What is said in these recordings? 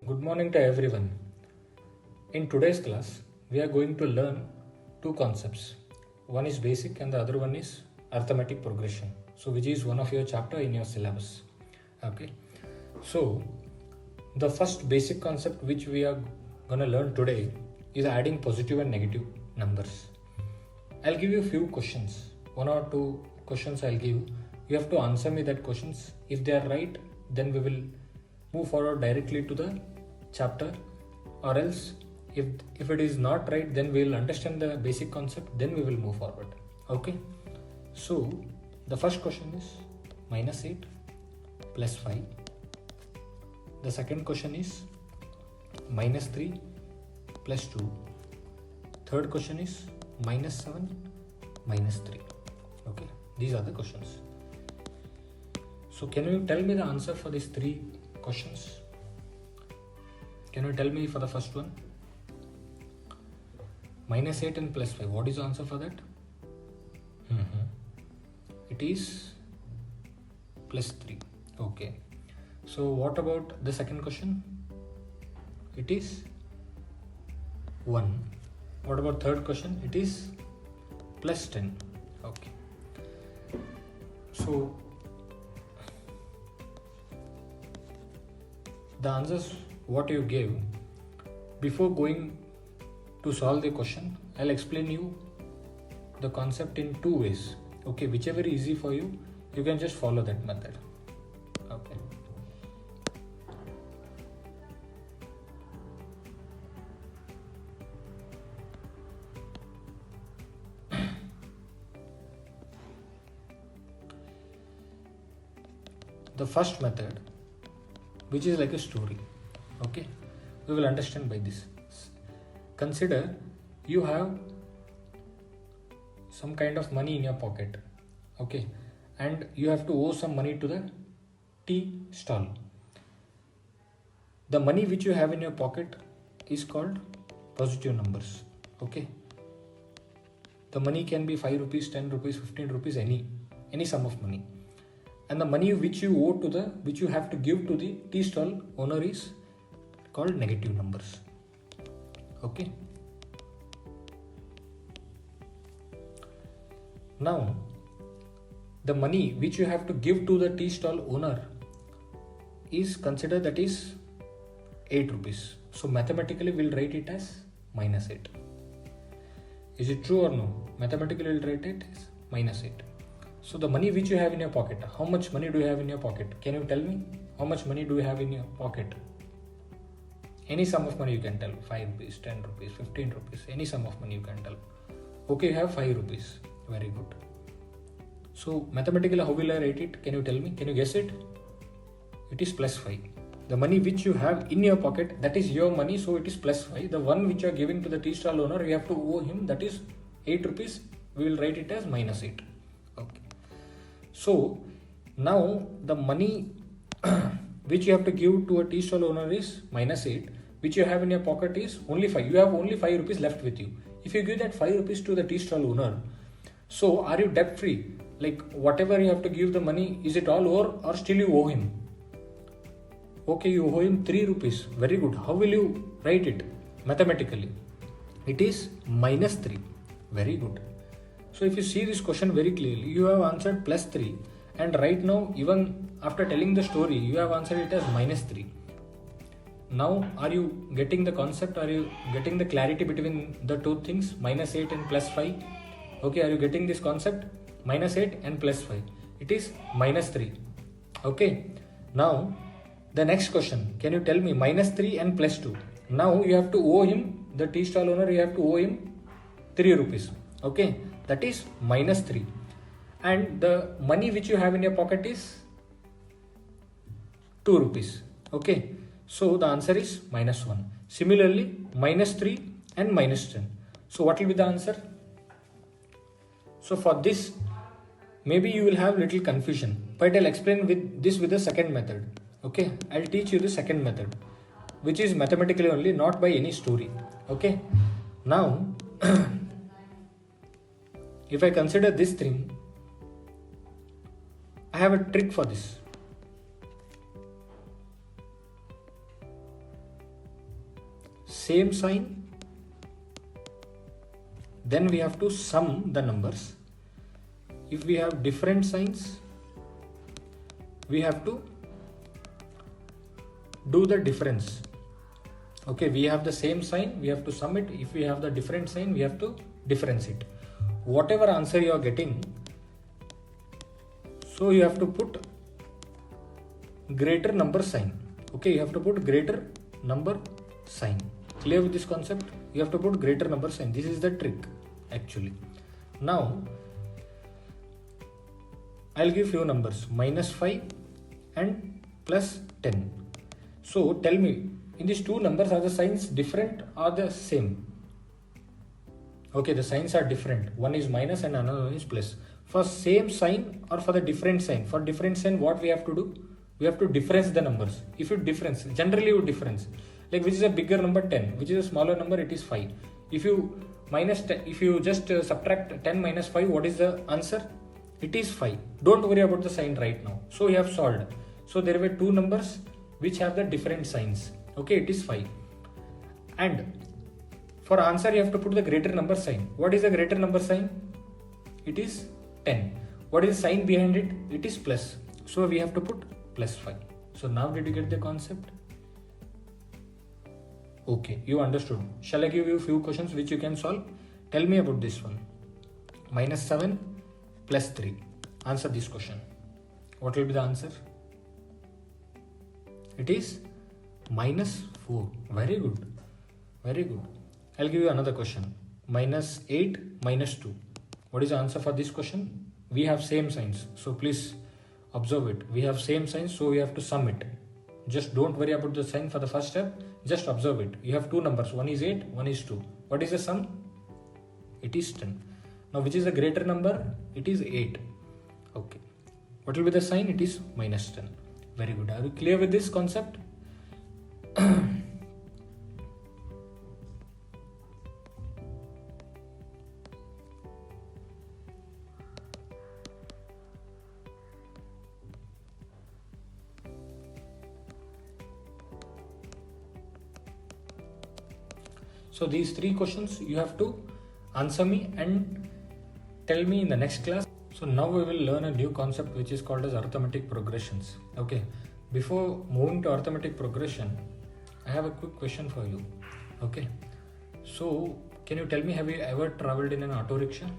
Good morning to everyone. In today's class, we are going to learn two concepts. One is basic and the other one is arithmetic progression. So, which is one of your chapter in your syllabus. Okay. So, the first basic concept which we are gonna learn today is adding positive and negative numbers. I'll give you a few questions. One or two questions I'll give. You have to answer me that questions. If they are right, then we will move forward directly to the chapter, or else if it is not right, then we will understand the basic concept, then we will move forward. Okay, so the first question is -8 plus 5. The second question is -3 plus 2. Third question is -7 minus 3. Okay, these are the questions. So can you tell me the answer for these three questions? Can you tell me for the first one? -8 and plus 5. What is the answer for that? It is +3. Okay. So what about the second question? It is 1. What about third question? It is +10. Okay. So the answers what you gave, before going to solve the question, I'll explain you the concept in two ways. Okay, whichever is easy for you, you can just follow that method. Okay. The first method, which is like a story. Okay, we will understand by this. Consider you have some kind of money in your pocket. Okay, and you have to owe some money to the tea stall. The money which you have in your pocket is called positive numbers. Okay, the money can be 5 rupees, 10 rupees, 15 rupees, any sum of money. And the money which you owe to which you have to give to the tea stall owner is called negative numbers. Okay. Now, the money which you have to give to the tea stall owner is considered that is 8 rupees. So mathematically we'll write it as -8. Is it true or no? Mathematically we'll write it as -8. So the money which you have in your pocket, how much money do you have in your pocket? Can you tell me? How much money do you have in your pocket? Any sum of money you can tell. 5 rupees, 10 rupees, 15 rupees, any sum of money you can tell. Okay, you have 5 rupees. Very good. So mathematically how will I write it? Can you tell me? Can you guess it? It is +5. The money which you have in your pocket, that is your money, so it is +5. The one which you are giving to the tea stall owner, you have to owe him, that is 8 rupees. We will write it as -8. Okay. So now the money which you have to give to a tea stall owner is -8, which you have in your pocket is only 5. You have only 5 rupees left with you. If you give that 5 rupees to the tea stall owner, so are you debt free? Like whatever you have to give the money, is it all over or still you owe him? Okay, you owe him 3 rupees. Very good. How will you write it mathematically? It is -3. Very good. So if you see this question very clearly, you have answered +3, and right now, even after telling the story, you have answered it as -3. Now, are you getting the concept? Are you getting the clarity between the two things, -8 and +5? Okay, are you getting this concept? -8 and +5. It is -3. Okay. Now, the next question. Can you tell me -3 and +2? Now you have to owe him, the tea stall owner, you have to owe him 3 rupees. Okay. That is -3, and the money which you have in your pocket is 2 rupees. Okay, so the answer is -1. Similarly, -3 and -10. So what will be the answer? So for this, maybe you will have little confusion, but I'll explain with the second method. Okay, I'll teach you the second method, which is mathematically only, not by any story. Okay, now if I consider this thing, I have a trick for this. same sign, then we have to sum the numbers. If we have different signs, we have to do the difference. Okay, we have the same sign, we have to sum it. If we have the different sign, we have to difference it. Whatever answer you are getting, so you have to put greater number sign. Okay, you have to put greater number sign. Clear with this concept? You have to put greater number sign. This is the trick actually. Now I'll give few numbers, -5 and +10. So tell me, in these two numbers, are the signs different or the same? Okay, the signs are different. One is minus and another one is plus. For same sign or for the different sign? For different sign, what we have to do? We have to difference the numbers. If you difference, generally you difference. Like which is a bigger number, 10. Which is a smaller number, it is 5. If you minus 10, if you just subtract 10 minus 5, what is the answer? It is 5. Don't worry about the sign right now. So you have solved. So there were two numbers which have the different signs. Okay, it is 5. And for answer, you have to put the greater number sign. What is the greater number sign? It is 10. What is the sign behind it? It is plus. So we have to put +5. So now did you get the concept? Okay, you understood. Shall I give you a few questions which you can solve? Tell me about this one. -7 + 3. Answer this question. What will be the answer? It is -4. Very good. Very good. I'll give you another question. -8 - 2. What is the answer for this question? We have same signs. So please observe it. We have same signs, so we have to sum it. Just don't worry about the sign for the first step. Just observe it. You have two numbers. One is 8, one is 2. What is the sum? It is 10. Now which is the greater number? It is 8. Okay. What will be the sign? It is -10. Very good. Are you clear with this concept? So these three questions you have to answer me and tell me in the next class. So now we will learn a new concept which is called as arithmetic progressions. Okay. Before moving to arithmetic progression, I have a quick question for you. Okay. So can you tell me, have you ever traveled in an auto rickshaw?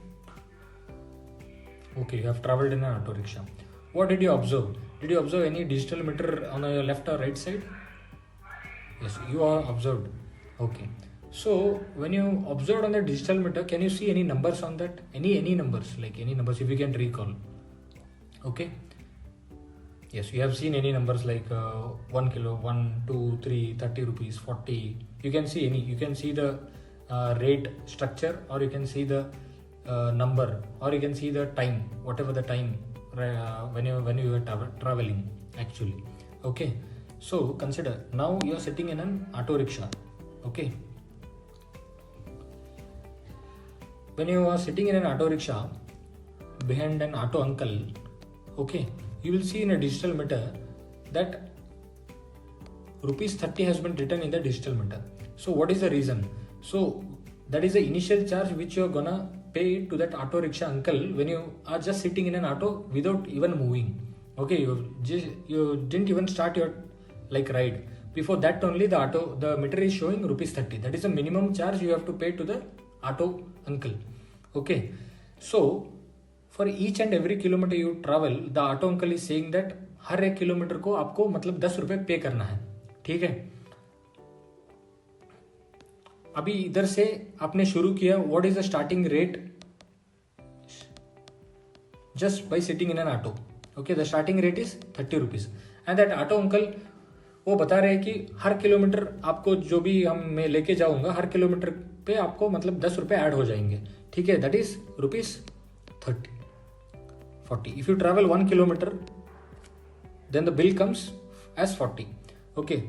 Okay, you have traveled in an auto rickshaw. What did you observe? Did you observe any digital meter on your left or right side? Yes, you are observed. Okay. So when you observed on the digital meter, can you see any numbers on that? Any numbers, like any numbers if you can recall. Okay. Yes, you have seen any numbers like 1 kilo, 1, 2, 3, 30 rupees, 40. You can see any. You can see the rate structure, or you can see the number, or you can see the time, whatever the time when you are traveling actually. Okay. So consider, now you are sitting in an auto rickshaw. Okay. When you are sitting in an auto rickshaw behind an auto uncle, okay, you will see in a digital meter that ₹30 has been written in the digital meter. So what is the reason? So that is the initial charge which you are gonna pay to that auto rickshaw uncle when you are just sitting in an auto without even moving. Okay, you didn't even start your ride. Before that only the meter is showing ₹30. That is the minimum charge you have to pay to the auto uncle. Okay, so for each and every kilometer you travel, the auto uncle is saying that हर एक kilometre को आपको मतलब 10 रुपए पे करना है. ठीक है. अभी इधर से आपने शुरू किया. What is the starting rate? Just by sitting in an auto. Okay, the starting rate is 30 rupees. And that auto uncle वो बता रहे हैं कि हर किलोमीटर आपको जो भी मैं लेके जाऊंगा, हर किलोमीटर पे आपको मतलब 10 रुपए ऐड हो जाएंगे. ठीक है, that is ₹30, 40. If you travel 1 kilometre then the bill comes as 40. Okay,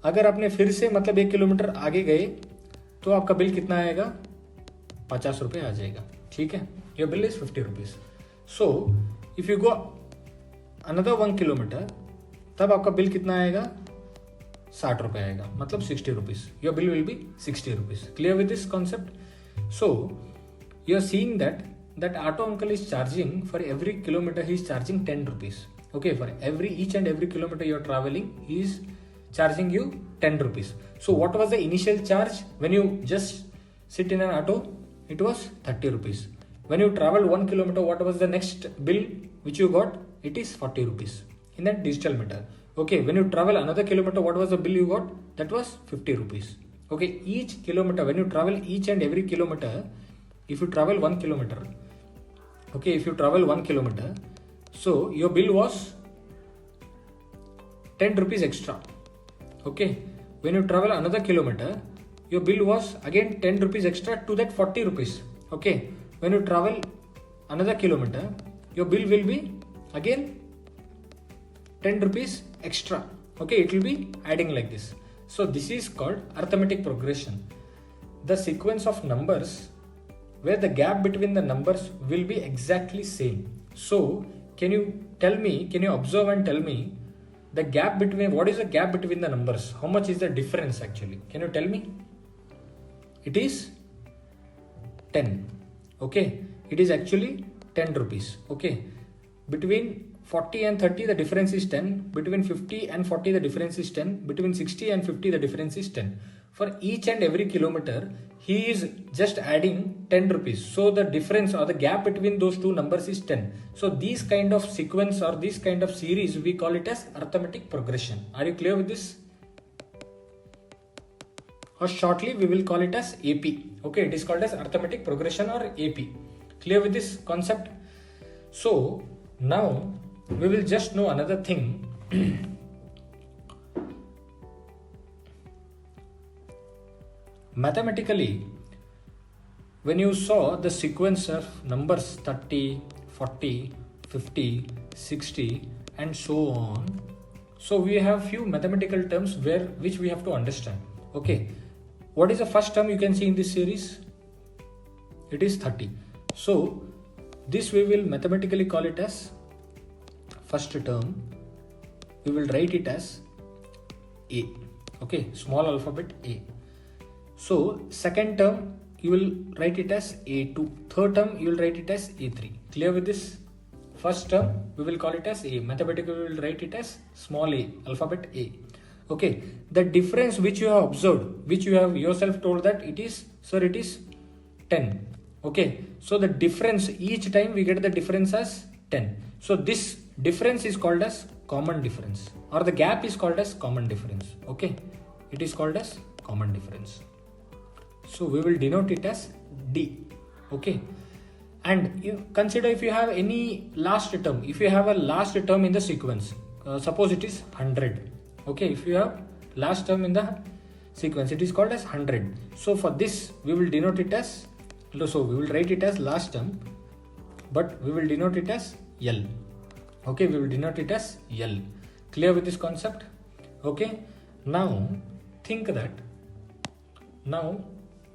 अगर आपने फिर से मतलब 1 किलोमीटर आगे गए तो आपका बिल कितना आएगा? 50 रुपये आ जाएगा. ठीक है, your bill is 50 rupees. So if you go another 1 kilometre तब आपका बिल कितना आएगा? 60 रुपये आएगा, मतलब 60 rupees. Your bill will be 60 rupees. Clear with this concept? So you are seeing that auto uncle is charging for every kilometer, he is charging 10 rupees. Okay, for each and every kilometer you are traveling, he is charging you 10 rupees. So what was the initial charge when you just sit in an auto? It was 30 rupees. When you travel 1 kilometer, what was the next bill which you got? It is 40 rupees in that digital meter. Okay, when you travel another kilometer, what was the bill you got? That was 50 rupees. Okay, each kilometer, when you travel each and every kilometer, if you travel 1 kilometer, okay, if you travel 1 kilometer, so your bill was 10 rupees extra. Okay, when you travel another kilometer, your bill was again 10 rupees extra to that 40 rupees. Okay, when you travel another kilometer, your bill will be again 10 rupees extra. Okay, it will be adding like this. So this is called arithmetic progression. The sequence of numbers where the gap between the numbers will be exactly same. So can you observe and tell me the gap between, what is the gap between the numbers? How much is the difference actually? Can you tell me? It is 10. Okay, it is actually 10 rupees. Okay, between 40 and 30 the difference is 10, between 50 and 40 the difference is 10, between 60 and 50 the difference is 10. For each and every kilometer he is just adding 10 rupees. So the difference or the gap between those two numbers is 10. So these kind of sequence or this kind of series we call it as arithmetic progression. Are you clear with this? Or shortly we will call it as AP. Okay, it is called as arithmetic progression or AP. Clear with this concept? So now we will just know another thing. Mathematically, when you saw the sequence of numbers 30, 40, 50, 60 and so on, so we have few mathematical terms which we have to understand. Okay, what is the first term you can see in this series? It is 30. So this we will mathematically call it as first term. We will write it as A. Okay, small alphabet A. So second term you will write it as A2. Third term you will write it as A3. Clear with this? First term we will call it as A. Mathematically we will write it as small a, alphabet A. Okay, the difference which you have observed, which you have yourself told that it is, sir, it is 10. Okay, so the difference each time we get the difference as 10. So this difference is called as common difference, or the gap is called as common difference. Okay, it is called as common difference. So we will denote it as D. Okay, and you consider if you have any last term, if you have a last term in the sequence, suppose it is 100. Okay, if you have last term in the sequence, it is called as 100. So for this we will denote it as, so we will write it as last term, but we will denote it as L. Okay, we will denote it as L. Clear with this concept? Okay, now think that now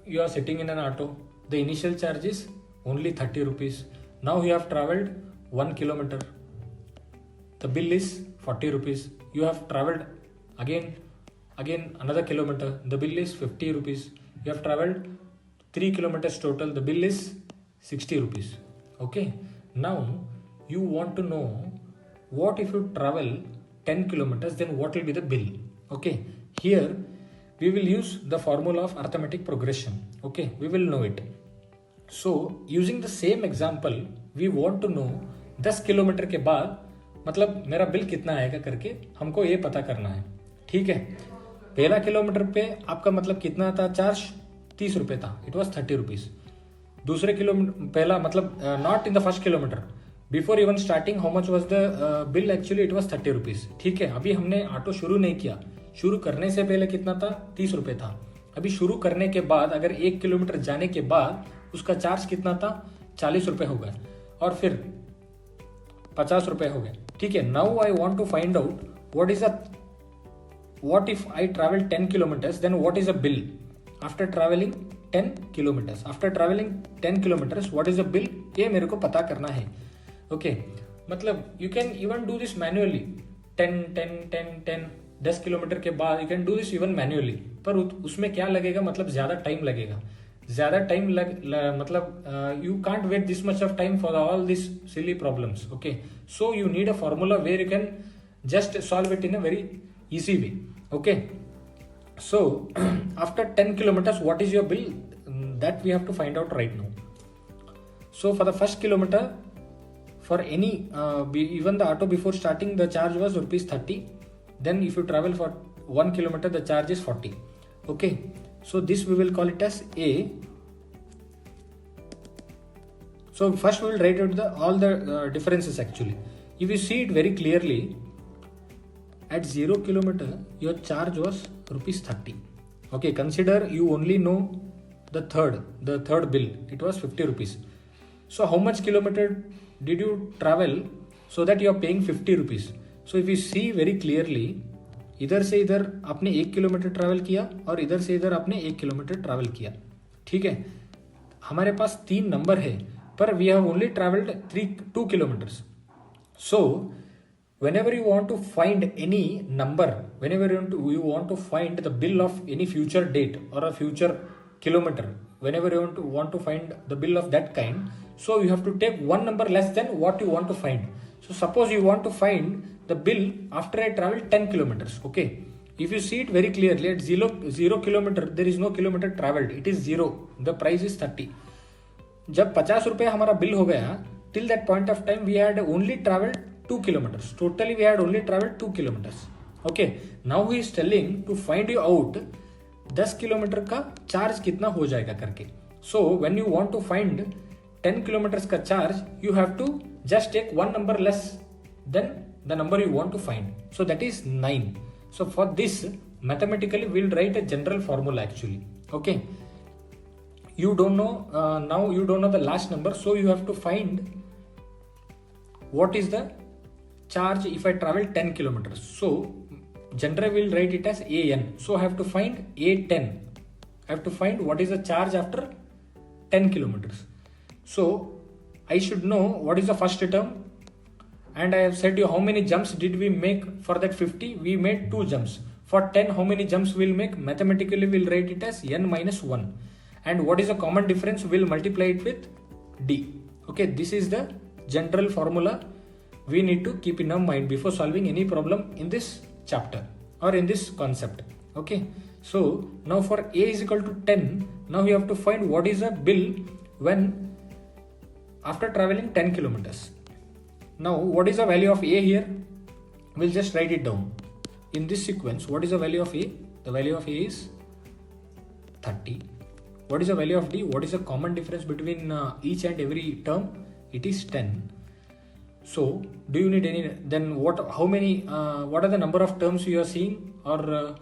you are sitting in an auto. The initial charge is only 30 rupees. Now you have traveled 1 kilometer. The bill is 40 rupees. You have traveled again another kilometer. The bill is 50 rupees. You have traveled 3 kilometers total. The bill is 60 rupees. Okay, now you want to know what if you travel 10 kilometers, then what will be the bill? Okay, here we will use the formula of arithmetic progression. Okay, we will know it. So using the same example, we want to know 10 kilometre के बाद मतलब मेरा bill कितना आएगा करके हमको ये पता करना है. ठीक है, पहला किलोमीटर पे आपका मतलब कितना था चार्ज? 30 रुपये था. It was 30 rupees. दूसरे किलोमीटर पहला मतलब not in the first kilometre, before even starting how much was the bill? Actually it was 30 rupees. ठीक है, अभी हमने ऑटो शुरू नहीं किया. शुरू करने से पहले कितना था? 30 रुपये था. अभी शुरू करने के बाद अगर 1 किलोमीटर जाने के बाद उसका चार्ज कितना था? 40 रुपये हो गए और फिर 50 रुपये हो गए. ठीक है, now I want to find out what if I travel 10 kilometers, then what is the bill after traveling 10 kilometers? After traveling 10 kilometers, what is the bill? ये मेरे को पता करना है. Okay, मतलब you can even do this manually. 10, 10, 10, 10. 10 kilometre के बाद you can do this even manually, पर उसमें क्या लगेगा, मतलब ज़्यादा टाइम लगेगा, ज़्यादा टाइम मतलब you can't wait this much of time for all this silly problems. Okay, so you need a formula where you can just solve it in a very easy way. Okay, so after 10 kilometers what is your bill, that we have to find out right now. So for the first kilometer, for any even the auto before starting the charge was rupees 30, then if you travel for 1 kilometer the charge is 40. Okay, so this we will call it as A. So first we will write out all the differences actually. If you see it very clearly, at 0 kilometer your charge was rupees 30. Okay, consider you only know the third bill, it was 50 rupees. So how much kilometer did you travel so that you are paying 50 rupees? So if you see very clearly, इधर से इधर आपने 1 kilometre travel किया और इधर से इधर आपने 1 किलोमीटर ट्रैवल किया. ठीक है, हमारे पास 3 नंबर है, पर we have only travelled 2 kilometers. So whenever you want to find any number, whenever you want to find the bill of any future date or a future kilometer, whenever you want to find the bill of that kind, so you have to take one number less than what you want to find. So suppose you want to find the bill after I travel 10 kilometers. Okay, if you see it very clearly, at 0 kilometer there is no kilometer traveled, it is 0, the price is 30. जब 50 रुपये हमारा bill हो गया, till that point of time we had only traveled 2 kilometers. Totally we had only traveled 2 kilometers. Okay, now he is telling to find you out 10 kilometre का charge कितना हो जाएगा करके. So when you want to find 10 kilometers का charge, you have to just take one number less than the number you want to find. So that is 9. So for this mathematically we'll write a general formula actually. Okay, you don't know now you don't know the last number, so you have to find what is the charge if I travel 10 kilometers. So generally we'll write it as AN. So I have to find A10. I have to find what is the charge after 10 kilometers. So I should know what is the first term, and I have said you how many jumps did we make for that 50. We made 2 jumps. For 10 how many jumps we'll make, mathematically we'll write it as n minus 1. And what is the common difference, we'll multiply it with D. Okay, this is the general formula we need to keep in our mind before solving any problem in this chapter or in this concept. Okay, so now for A is equal to 10, now you have to find what is the bill when after traveling 10 kilometers. Now what is the value of A here? We'll just write it down in this sequence. What is the value of A? The value of A is 30. What is the value of D? What is the common difference between each and every term? It is 10. So do you need any, then what are the number of terms you are seeing, or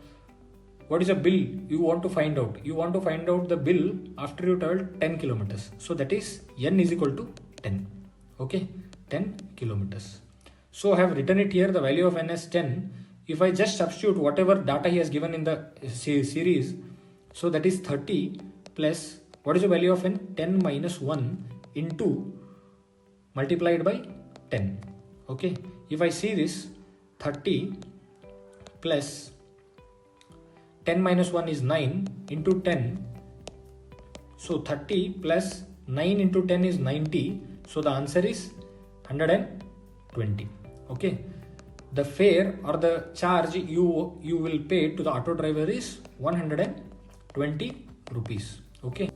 what is the bill you want to find out? You want to find out the bill after you travel 10 kilometers. So that is n is equal to 10. Okay, 10 kilometers. So I have written it here, the value of n as 10. If I just substitute whatever data he has given in the series, so that is 30 plus what is the value of n? 10 minus 1 into multiplied by 10. Okay, if I see this, 30 plus 10 minus 1 is 9 into 10. So 30 plus 9 into 10 is 90. So the answer is 120. Okay, the fare or the charge you will pay to the auto driver is 120 rupees. Okay.